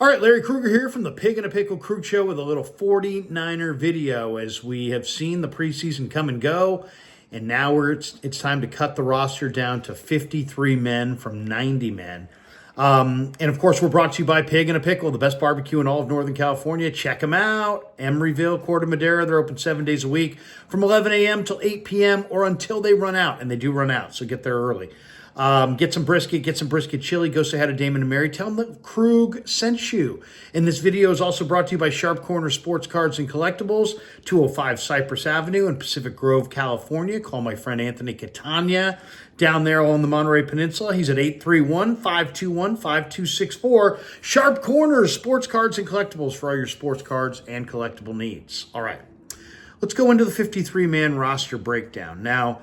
All right, Larry Krueger here from the Pig and a Pickle Krug Show with a little 49er video as we have seen the preseason come and go. And now it's time to cut the roster down to 53 men from 90 men. And of course, we're brought to you by Pig and a Pickle, the best barbecue in all of Northern California. Check them out. Emeryville, Corte Madera, they're open 7 days a week from 11 a.m. till 8 p.m. or until they run out. And they do run out, so get there early. Get some brisket chili. Go say hi to Damon and Mary. Tell them that Krug sent you. And this video is also brought to you by Sharp Corner Sports Cards and Collectibles, 205 Cypress Avenue in Pacific Grove, California. Call my friend Anthony Catania down there on the Monterey Peninsula. He's at 831-521-5264. Sharp Corner Sports Cards and Collectibles for all your sports cards and collectible needs. All right, let's go into the 53-man roster breakdown. Now,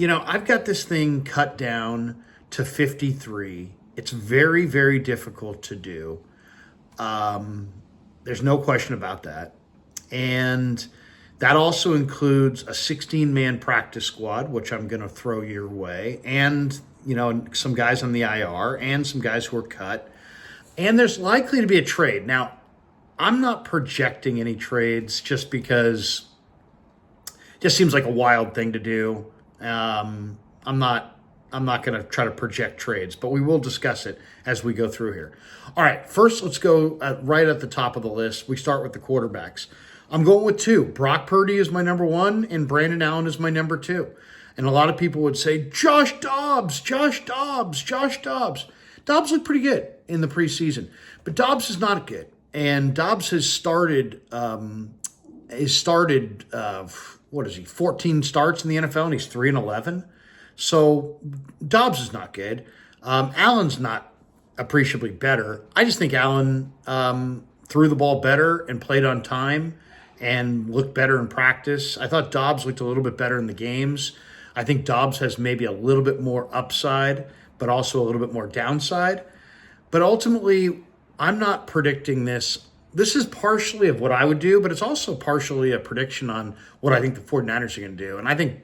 I've got this thing cut down to 53. It's very, very difficult to do. There's no question about that. And that also includes a 16-man practice squad, which I'm going to throw your way, and, some guys on the IR and some guys who are cut. And there's likely to be a trade. Now, I'm not projecting any trades just because it just seems like a wild thing to do. I'm not going to try to project trades, but we will discuss it as we go through here. All right, first let's go right at the top of the list. We start with the quarterbacks. I'm going with two. Brock Purdy is my number one, and Brandon Allen is my number two. And a lot of people would say, Josh Dobbs. Dobbs looked pretty good in the preseason, but Dobbs is not good. And Dobbs has started 14 starts in the NFL, and he's 3-11. So Dobbs is not good. Allen's not appreciably better. I just think Allen threw the ball better and played on time and looked better in practice. I thought Dobbs looked a little bit better in the games. I think Dobbs has maybe a little bit more upside, but also a little bit more downside. But ultimately, I'm not predicting this. This is partially of what I would do, but it's also partially a prediction on what I think the 49ers are going to do. And I think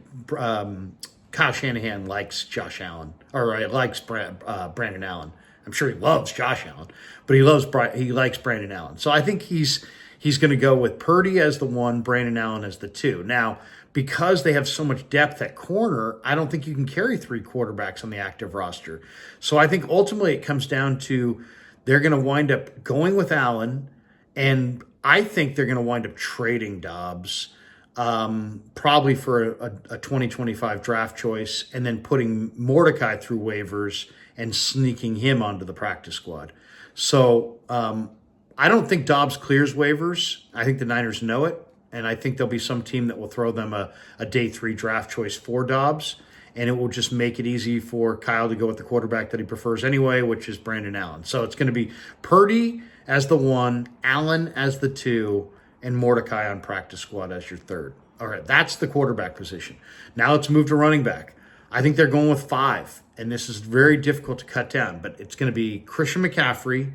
Kyle Shanahan likes Josh Allen, or likes Brandon Allen. I'm sure he loves Josh Allen, but he likes Brandon Allen. So I think he's going to go with Purdy as the one, Brandon Allen as the two. Now, because they have so much depth at corner, I don't think you can carry three quarterbacks on the active roster. So I think ultimately it comes down to they're going to wind up going with Allen, and I think they're going to wind up trading Dobbs, probably for a 2025 draft choice, and then putting Mordecai through waivers and sneaking him onto the practice squad. So I don't think Dobbs clears waivers. I think the Niners know it, and I think there'll be some team that will throw them a day 3 draft choice for Dobbs, and it will just make it easy for Kyle to go with the quarterback that he prefers anyway, which is Brandon Allen. So it's going to be Purdy as the one, Allen as the two, and Mordecai on practice squad as your third. All right, that's the quarterback position. Now let's move to running back. I think they're going with 5, and this is very difficult to cut down, but it's going to be Christian McCaffrey,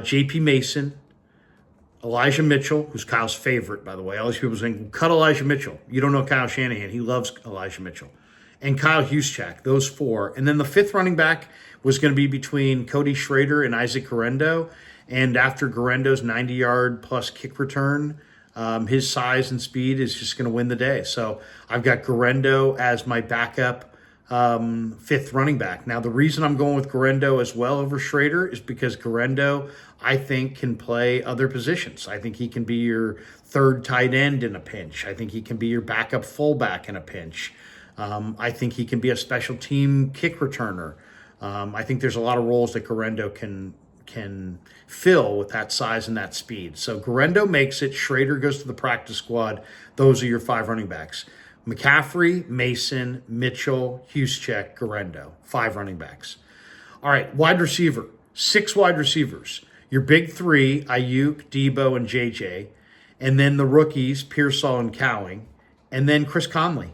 J.P. Mason, Elijah Mitchell, who's Kyle's favorite, by the way. All these people saying, cut Elijah Mitchell. You don't know Kyle Shanahan. He loves Elijah Mitchell. And Kyle Juszczyk, those 4. And then the 5th running back was going to be between Cody Schrader and Isaac Guerendo. And after Guerendo's 90-yard plus kick return, his size and speed is just going to win the day. So I've got Guerendo as my backup 5th running back. Now, the reason I'm going with Guerendo as well over Schrader is because Guerendo, I think, can play other positions. I think he can be your 3rd tight end in a pinch. I think he can be your backup fullback in a pinch. I think he can be a special team kick returner. I think there's a lot of roles that Guerendo can fill with that size and that speed. So Guerendo makes it. Schrader goes to the practice squad. Those are your 5 running backs. McCaffrey, Mason, Mitchell, Juszczyk, Guerendo. 5 running backs. All right, wide receiver. 6 wide receivers. Your big 3, Ayuk, Debo, and JJ. And then the rookies, Pearsall and Cowing. And then Chris Conley.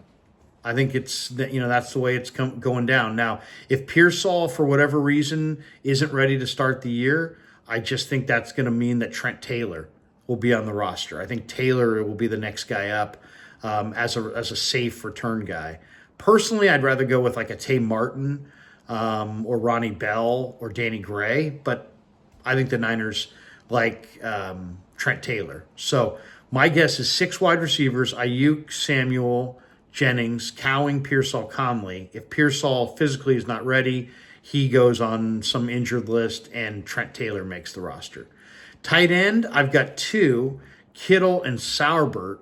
I think it's, that's the way it's going down. Now, if Pearsall, for whatever reason, isn't ready to start the year, I just think that's going to mean that Trent Taylor will be on the roster. I think Taylor will be the next guy up as a safe return guy. Personally, I'd rather go with like a Tay Martin or Ronnie Bell or Danny Gray, but I think the Niners like Trent Taylor. So my guess is 6 wide receivers: Ayuk, Samuel, Jennings, Cowing, Pearsall, Conley. If Pearsall physically is not ready, he goes on some injured list, and Trent Taylor makes the roster. Tight end, I've got 2, Kittle and Sauerbert,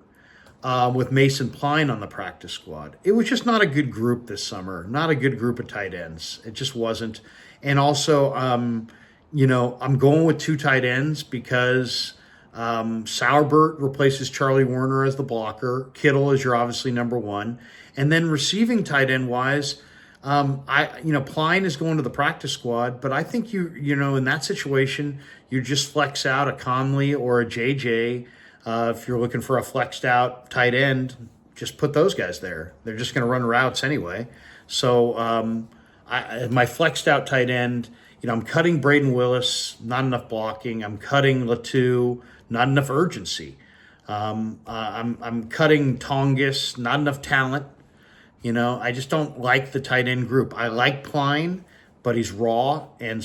with Mason Pline on the practice squad. It was just not a good group this summer. Not a good group of tight ends. It just wasn't. And also, I'm going with 2 tight ends because Sauerbert replaces Charlie Warner as the blocker. Kittle is your obviously number 1. And then receiving tight end wise, Pline is going to the practice squad, but I think in that situation, you just flex out a Conley or a JJ. If you're looking for a flexed out tight end, just put those guys there. They're just going to run routes anyway. So my flexed out tight end, I'm cutting Braden Willis, not enough blocking. I'm cutting Latou, not enough urgency. I'm cutting Tongus, not enough talent. I just don't like the tight end group. I like Pline, but he's raw, and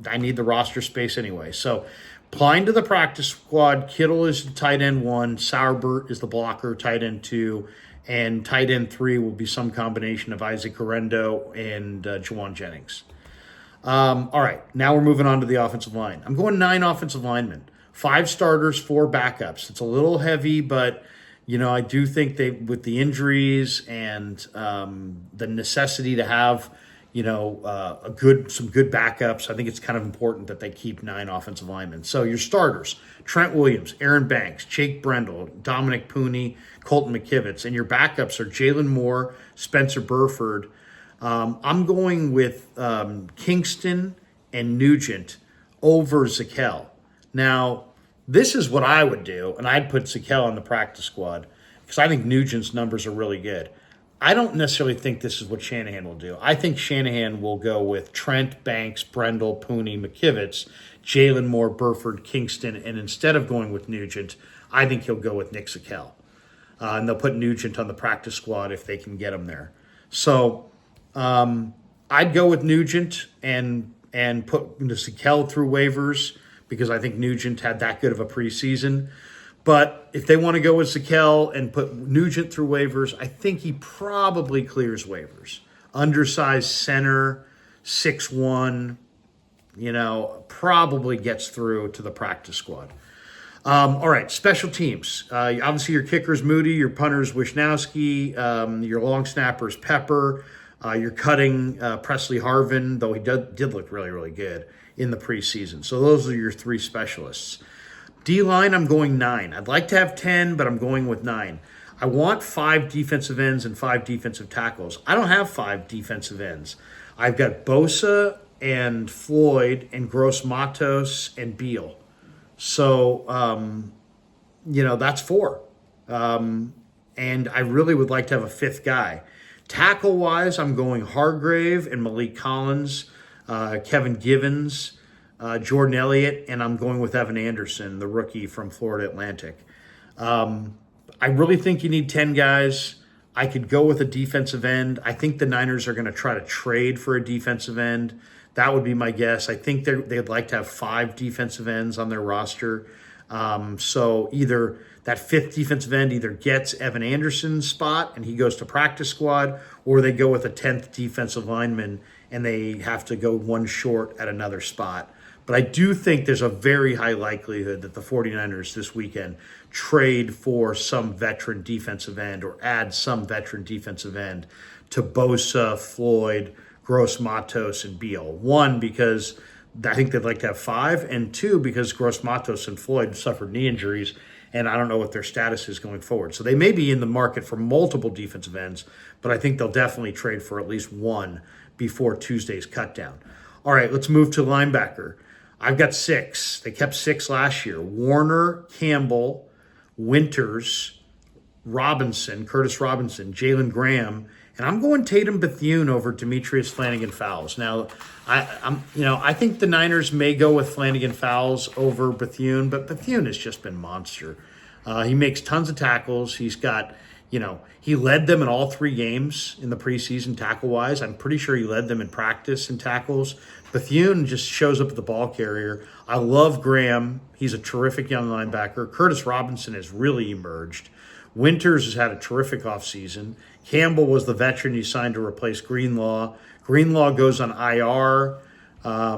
I need the roster space anyway. So Pline to the practice squad. Kittle is the tight end 1. Sauerbert is the blocker, tight end 2. And tight end 3 will be some combination of Isaac Orendo and Juwan Jennings. All right, now we're moving on to the offensive line. I'm going 9 offensive linemen. 5 starters, 4 backups. It's a little heavy, but I do think with the injuries and the necessity to have some good backups, I think it's kind of important that they keep 9 offensive linemen. So your starters: Trent Williams, Aaron Banks, Jake Brendel, Dominic Pooney, Colton McKivitz, and your backups are Jalen Moore, Spencer Burford. I'm going with Kingston and Nugent over Zakelj. Now, this is what I would do, and I'd put Zakelj on the practice squad because I think Nugent's numbers are really good. I don't necessarily think this is what Shanahan will do. I think Shanahan will go with Trent, Banks, Brendel, Pooney, McKivitz, Jalen Moore, Burford, Kingston, and instead of going with Nugent, I think he'll go with Nick Zakelj. And they'll put Nugent on the practice squad if they can get him there. So I'd go with Nugent and put Zakelj through waivers because I think Nugent had that good of a preseason. But if they want to go with Zakelj and put Nugent through waivers, I think he probably clears waivers. Undersized center, 6'1", probably gets through to the practice squad. All right, special teams. Obviously, your kicker's Moody, your punter's Wisnowski, your long snapper's Pepper. You're cutting Presley Harvin, though he did look really, really good in the preseason. So those are your 3 specialists. D-line, I'm going 9. I'd like to have 10, but I'm going with 9. I want 5 defensive ends and 5 defensive tackles. I don't have 5 defensive ends. I've got Bosa and Floyd and Gross Matos and Beal. So, that's 4. And I really would like to have a 5th guy. Tackle-wise, I'm going Hargrave and Malik Collins, Kevin Givens, Jordan Elliott, and I'm going with Evan Anderson, the rookie from Florida Atlantic. I really think you need 10 guys. I could go with a defensive end. I think the Niners are going to try to trade for a defensive end. That would be my guess. I think they'd like to have 5 defensive ends on their roster. So either that 5th defensive end either gets Evan Anderson's spot and he goes to practice squad, or they go with a 10th defensive lineman and they have to go 1 short at another spot. But I do think there's a very high likelihood that the 49ers this weekend trade for some veteran defensive end or add some veteran defensive end to Bosa, Floyd, Gross Matos, and Beal. 1, because I think they'd like to have 5, and 2, because Gross Matos and Floyd suffered knee injuries, and I don't know what their status is going forward. So they may be in the market for multiple defensive ends, but I think they'll definitely trade for at least 1 before Tuesday's cutdown. All right, let's move to linebacker. I've got 6. They kept 6 last year. Warner, Campbell, Winters, Robinson, Curtis Robinson, Jalen Graham, and I'm going Tatum Bethune over Demetrius Flanagan-Fowles. Now, I think the Niners may go with Flanagan-Fowles over Bethune, but Bethune has just been monster. He makes tons of tackles. He's got, he led them in all 3 games in the preseason tackle-wise. I'm pretty sure he led them in practice in tackles. Bethune just shows up at the ball carrier. I love Graham. He's a terrific young linebacker. Curtis Robinson has really emerged. Winters has had a terrific offseason. Campbell was the veteran you signed to replace Greenlaw. Greenlaw goes on IR,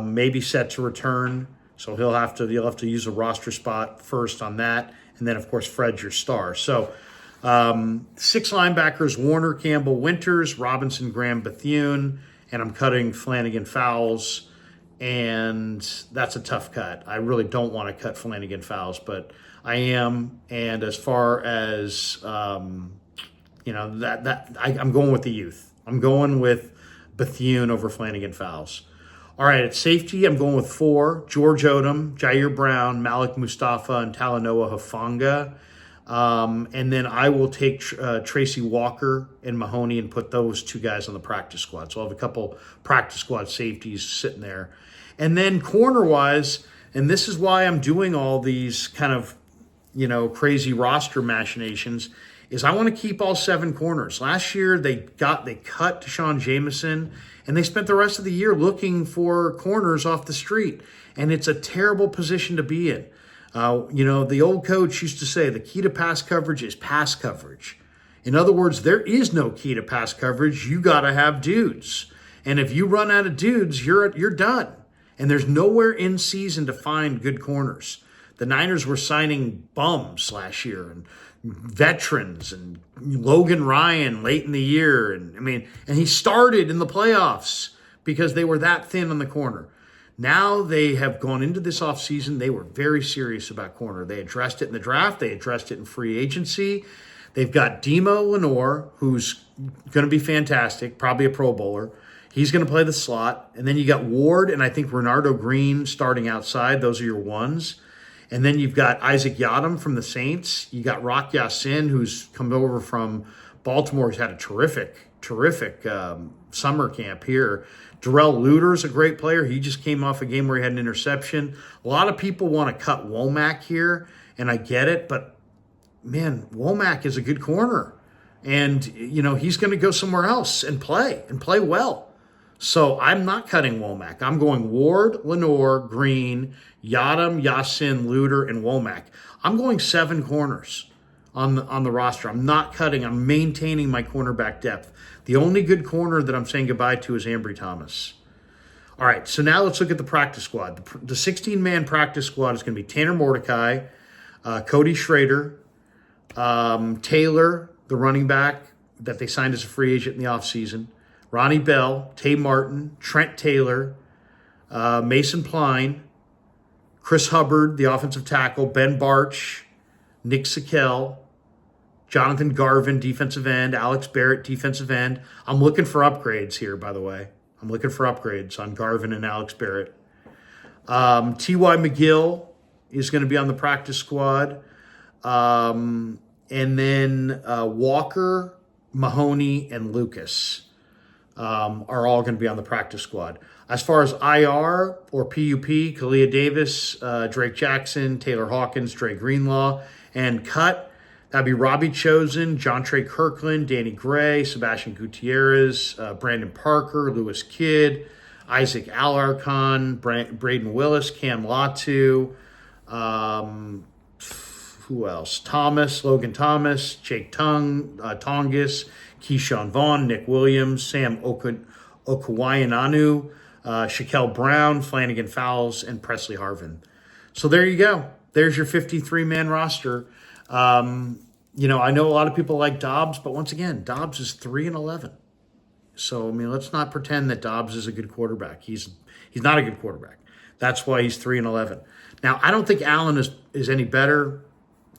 maybe set to return. So you'll have to use a roster spot first on that. And then, of course, Fred's your star. So 6 linebackers: Warner, Campbell, Winters, Robinson, Graham, Bethune, and I'm cutting Flanagan Fowles, and that's a tough cut. I really don't want to cut Flanagan Fowles, but I am. And as far as I'm going with the youth. I'm going with Bethune over Flanagan Fowles. All right, at safety, I'm going with 4: George Odom, Jair Brown, Malik Mustafa, and Talanoa Hufanga. And then I will take Tracy Walker and Mahoney and put those 2 guys on the practice squad. So I'll have a couple practice squad safeties sitting there. And then corner-wise, and this is why I'm doing all these kind of, crazy roster machinations, is I want to keep all 7 corners. Last year, they cut Deshaun Jameson, and they spent the rest of the year looking for corners off the street. And it's a terrible position to be in. The old coach used to say the key to pass coverage is pass coverage. In other words, there is no key to pass coverage. You got to have dudes. And if you run out of dudes, you're done. And there's nowhere in season to find good corners. The Niners were signing bums last year and veterans and Logan Ryan late in the year. And he started in the playoffs because they were that thin on the corner. Now they have gone into this offseason. They were very serious about corner. They addressed it in the draft. They addressed it in free agency. They've got Demo Lenore, who's going to be fantastic, probably a Pro Bowler. He's going to play the slot. And then you got Ward and I think Renardo Green starting outside. Those are your ones. And then you've got Isaac Yadam from the Saints. You got Rock Yassin, who's come over from Baltimore. He's had a terrific summer camp here. Darrell Luter's a great player. He just came off a game where he had an interception. A lot of people want to cut Womack here, and I get it, but man, Womack is a good corner. And, he's going to go somewhere else and play well. So I'm not cutting Womack. I'm going Ward, Lenore, Green, Yadam, Yassin, Luter, and Womack. I'm going 7 corners on the roster. I'm not cutting. I'm maintaining my cornerback depth. The only good corner that I'm saying goodbye to is Ambry Thomas. All right, so now let's look at the practice squad. The 16-man practice squad is going to be Tanner Mordecai, Cody Schrader, Taylor, the running back that they signed as a free agent in the offseason, Ronnie Bell, Tay Martin, Trent Taylor, Mason Pline, Chris Hubbard, the offensive tackle, Ben Barch, Nick Sikel, Jonathan Garvin, defensive end, Alex Barrett, defensive end. I'm looking for upgrades here, by the way. I'm looking for upgrades on Garvin and Alex Barrett. T.Y. McGill is going to be on the practice squad. And then Walker, Mahoney, and Lucas are all going to be on the practice squad. As far as IR or PUP, Kalia Davis, Drake Jackson, Taylor Hawkins, Dre Greenlaw, and cut, that'd be Robbie Chosen, John Trey Kirkland, Danny Gray, Sebastian Gutierrez, Brandon Parker, Lewis Kidd, Isaac Alarcon, Braden Willis, Cam Latu, who else? Logan Thomas, Jake Tongus, Keyshawn Vaughn, Nick Williams, Sam Okuwayananu, Shaquille Brown, Flanagan Fowles, and Presley Harvin. So there you go. There's your 53-man roster. I know a lot of people like Dobbs, but once again, Dobbs is 3-11. So, let's not pretend that Dobbs is a good quarterback. He's not a good quarterback. That's why he's 3-11. Now, I don't think Allen is any better.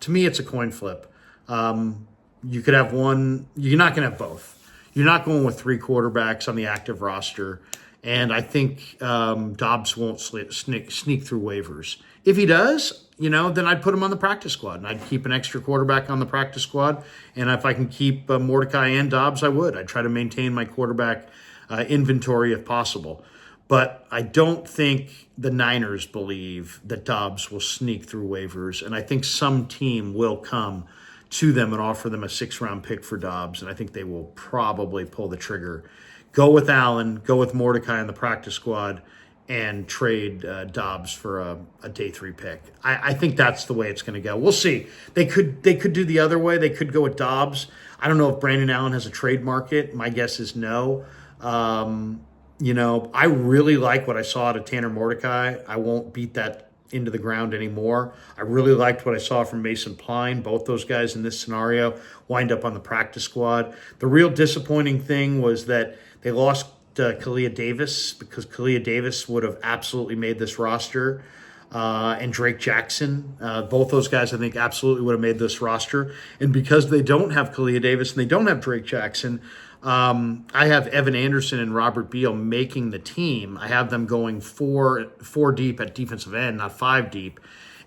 To me, it's a coin flip. You could have one. You're not going to have both. You're not going with 3 quarterbacks on the active roster. And I think Dobbs won't sneak through waivers. If he does, then I'd put him on the practice squad. And I'd keep an extra quarterback on the practice squad. And if I can keep Mordecai and Dobbs, I would. I'd try to maintain my quarterback inventory if possible. But I don't think the Niners believe that Dobbs will sneak through waivers. And I think some team will come to them and offer them a 6th-round pick for Dobbs, and I think they will probably pull the trigger. Go with Allen, go with Mordecai in the practice squad, and trade Dobbs for a day 3 pick. I think that's the way it's going to go. We'll see. They could do the other way. They could go with Dobbs. I don't know if Brandon Allen has a trade market. My guess is no. I really like what I saw out of Tanner Mordecai. I won't beat that into the ground anymore. I really liked what I saw from Mason Pline. Both those guys in this scenario wind up on the practice squad. The real disappointing thing was that they lost Kalia Davis, because Kalia Davis would have absolutely made this roster, and Drake Jackson. Both those guys, I think, absolutely would have made this roster. And because they don't have Kalia Davis and they don't have Drake Jackson, I have Evan Anderson and Robert Beal making the team. I have them going four deep at defensive end, not 5 deep.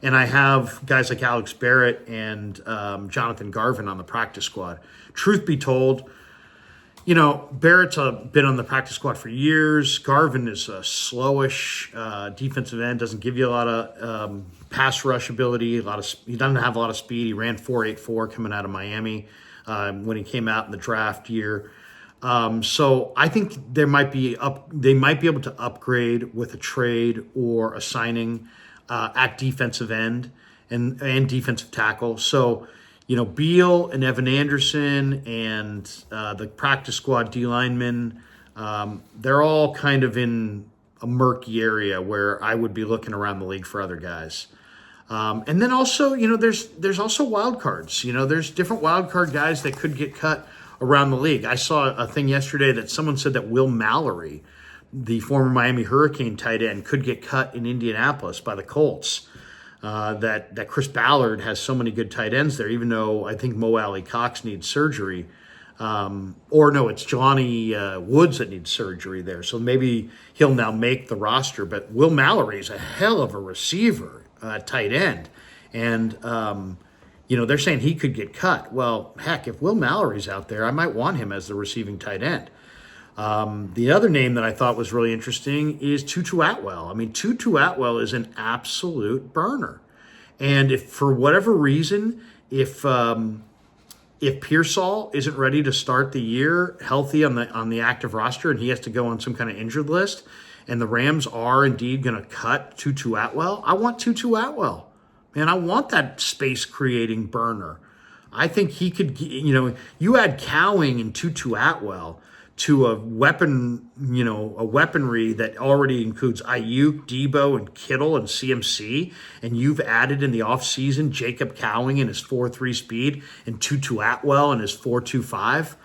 And I have guys like Alex Barrett and Jonathan Garvin on the practice squad. Truth be told, Barrett's been on the practice squad for years. Garvin is a slowish defensive end, doesn't give you a lot of pass rush ability. He doesn't have a lot of speed. He ran 4.84 coming out of Miami when he came out in the draft year. So I think they might be able to upgrade with a trade or a signing at defensive end and defensive tackle. So, Beal and Evan Anderson and the practice squad D linemen, they're all kind of in a murky area where I would be looking around the league for other guys. And then also, there's also wild cards. There's different wild card guys that could get cut around the league. I saw a thing yesterday that someone said that Will Mallory, the former Miami Hurricane tight end, could get cut in Indianapolis by the Colts. That Chris Ballard has so many good tight ends there, even though I think Mo Alley Cox needs surgery. Or no, it's Johnny Woods that needs surgery there. So maybe he'll now make the roster. But Will Mallory is a hell of a receiver, tight end. And, they're saying he could get cut. Well, heck, if Will Mallory's out there, I might want him as the receiving tight end. The other name that I thought was really interesting is Tutu Atwell. I mean, Tutu Atwell is an absolute burner. And if for whatever reason, if Pearsall isn't ready to start the year healthy on the active roster and he has to go on some kind of injured list, and the Rams are indeed going to cut Tutu Atwell, I want Tutu Atwell. Man, I want that space-creating burner. I think he could, you add Cowing and Tutu Atwell to a weaponry that already includes Ayuk, Debo, and Kittle and CMC, and you've added in the offseason Jacob Cowing and his 4.3 speed and Tutu Atwell and his 4.25.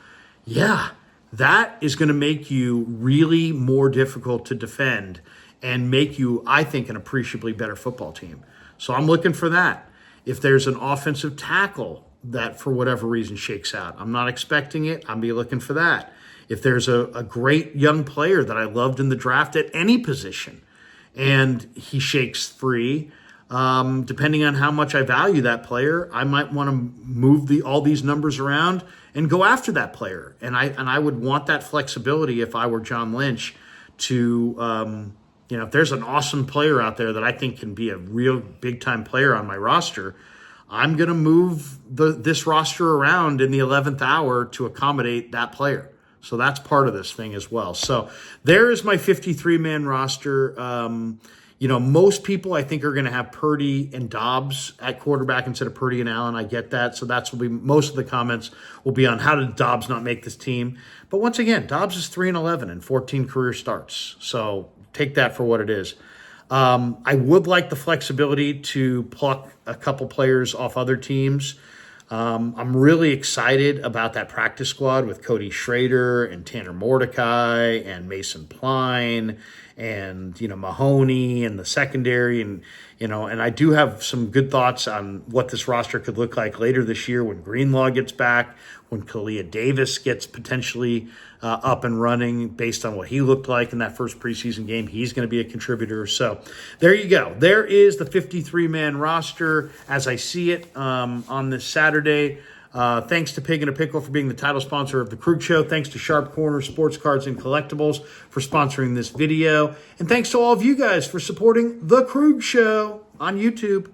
Yeah, that is going to make you really more difficult to defend and make you, I think, an appreciably better football team. So I'm looking for that. If there's an offensive tackle that for whatever reason shakes out, I'm not expecting it. I'll be looking for that. If there's a great young player that I loved in the draft at any position and he shakes free, depending on how much I value that player, I might want to move all these numbers around and go after that player. And I would want that flexibility if I were John Lynch to, if there's an awesome player out there that I think can be a real big-time player on my roster, I'm going to move this roster around in the 11th hour to accommodate that player. So that's part of this thing as well. So there is my 53-man roster. Most people I think are going to have Purdy and Dobbs at quarterback instead of Purdy and Allen. I get that. So will be most of the comments will be on how did Dobbs not make this team. But once again, Dobbs is 3-11 and 14 career starts. So take that for what it is. I would like the flexibility to pluck a couple players off other teams. I'm really excited about that practice squad with Cody Schrader and Tanner Mordecai and Mason Pline and, Mahoney and the secondary. And I do have some good thoughts on what this roster could look like later this year when Greenlaw gets back, when Kalia Davis gets potentially up and running based on what he looked like in that first preseason game. He's going to be a contributor. So there you go. There is the 53-man roster as I see it on this Saturday. Thanks to Pig and a Pickle for being the title sponsor of the Krueger Show. Thanks to Sharp Corner Sports Cards and Collectibles for sponsoring this video. And thanks to all of you guys for supporting the Krueger Show on YouTube.